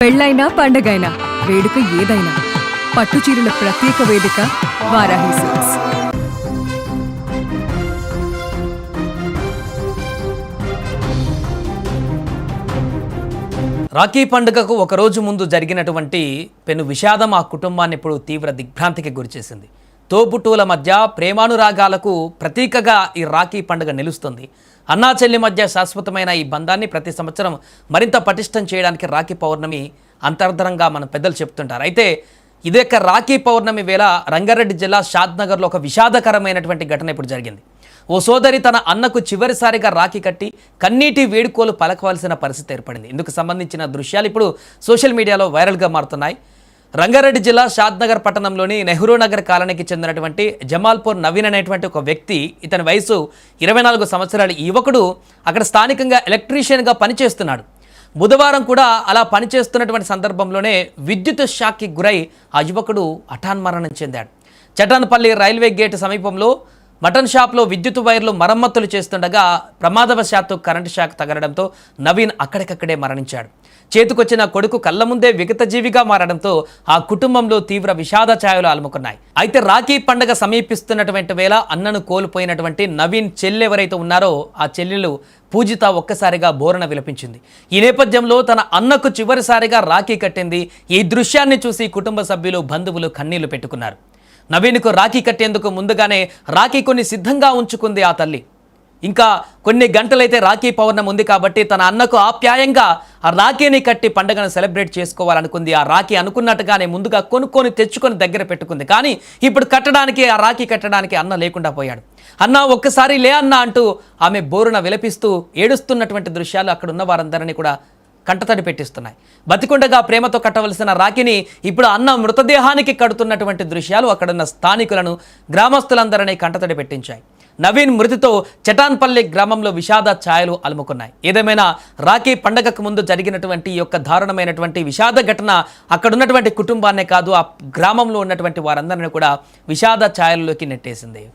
పెళ్ళైనా పండగైనా వేడుక ఏదైనా పట్టుచీరల ప్రత్యేక వేదిక వారాహి సిల్క్స్. రాఖీ పండుగకు ఒకరోజు ముందు జరిగినటువంటి పెను విషాదం ఆ కుటుంబాన్ని ఇప్పుడు తీవ్ర దిగ్భ్రాంతికి గురిచేసింది. తోబుట్టువుల మధ్య ప్రేమానురాగాలకు ప్రతీకగా ఈ రాఖీ పండుగ నిలుస్తుంది. అన్నా చెల్లి మధ్య శాశ్వతమైన ఈ బంధాన్ని ప్రతి సంవత్సరం మరింత పటిష్టం చేయడానికి రాఖీ పౌర్ణమి అంతర్ధనంగా మన పెద్దలు చెప్తుంటారు. అయితే ఇదే రాఖీ పౌర్ణమి వేళ రంగారెడ్డి జిల్లా షాద్నగర్లో ఒక విషాదకరమైనటువంటి ఘటన ఇప్పుడు జరిగింది. ఓ సోదరి తన అన్నకు చివరిసారిగా రాఖీ కట్టి కన్నీటి వేడుకోలు పలకవలసిన పరిస్థితి ఏర్పడింది. ఇందుకు సంబంధించిన దృశ్యాలు ఇప్పుడు సోషల్ మీడియాలో వైరల్గా మారుతున్నాయి. రంగారెడ్డి జిల్లా షాద్నగర్ పట్టణంలోని నెహ్రూ నగర్ కాలనీకి చెందినటువంటి జమాల్పూర్ నవీన్ అనేటువంటి ఒక వ్యక్తి, ఇతని వయసు 24 సంవత్సరాల యువకుడు అక్కడ స్థానికంగా ఎలక్ట్రీషియన్గా పనిచేస్తున్నాడు. బుధవారం కూడా అలా పనిచేస్తున్నటువంటి సందర్భంలోనే విద్యుత్ షాక్కి గురై ఆ యువకుడు హఠాన్మరణం చెందాడు. చటాన్పల్లి రైల్వే గేట్ సమీపంలో మటన్ షాప్లో విద్యుత్ వైర్లు మరమ్మతులు చేస్తుండగా ప్రమాదవశాత్తు కరెంటు షాక్ తగలడంతో నవీన్ అక్కడికక్కడే మరణించాడు. చేతికొచ్చిన కొడుకు కళ్ళ ముందే విగతజీవిగా మారడంతో ఆ కుటుంబంలో తీవ్ర విషాద ఛాయలు అలుముకున్నాయి. అయితే రాఖీ పండుగ సమీపిస్తున్నటువంటి వేళ అన్నను కోల్పోయినటువంటి నవీన్ చెల్లి ఎవరైతే ఉన్నారో ఆ చెల్లెలు పూజిత ఒక్కసారిగా బోరణ విలపించింది. ఈ నేపథ్యంలో తన అన్నకు చివరిసారిగా రాఖీ కట్టింది. ఈ దృశ్యాన్ని చూసి కుటుంబ సభ్యులు బంధువులు కన్నీళ్లు పెట్టుకున్నారు. నవీన్కు రాఖీ కట్టేందుకు ముందుగానే రాఖీ కొన్ని సిద్ధంగా ఉంచుకుంది ఆ తల్లి. ఇంకా కొన్ని గంటలైతే రాఖీ పౌర్ణమి ఉంది కాబట్టి తన అన్నకు ఆప్యాయంగా ఆ రాఖీని కట్టి పండుగను సెలబ్రేట్ చేసుకోవాలనుకుంది. ఆ రాఖీ అనుకున్నట్టుగానే ముందుగా కొనుక్కొని తెచ్చుకొని దగ్గర పెట్టుకుంది. కానీ ఇప్పుడు ఆ రాఖీ కట్టడానికి అన్న లేకుండా పోయాడు. అన్న ఒక్కసారి లే అన్న అంటూ ఆమె బోరున విలపిస్తూ ఏడుస్తున్నటువంటి దృశ్యాలు అక్కడ ఉన్న వారందరినీ కూడా కంటతడి పెట్టిస్తున్నాయి. బతికుండగా ప్రేమతో కట్టవలసిన రాఖీని ఇప్పుడు అన్న మృతదేహానికి కడుతున్నటువంటి దృశ్యాలు అక్కడున్న స్థానికులను, గ్రామస్తులందరినీ కంటతడి పెట్టించాయి. నవీన్ మృతితో చటాన్పల్లి గ్రామంలో విషాద ఛాయలు అలుముకున్నాయి. ఏదేమైనా రాఖీ పండగకు ముందు జరిగినటువంటి ఈ యొక్క దారుణమైనటువంటి విషాద ఘటన అక్కడున్నటువంటి కుటుంబాన్నే కాదు, ఆ గ్రామంలో ఉన్నటువంటి వారందరినీ కూడా విషాద ఛాయల్లోకి నెట్టేసింది.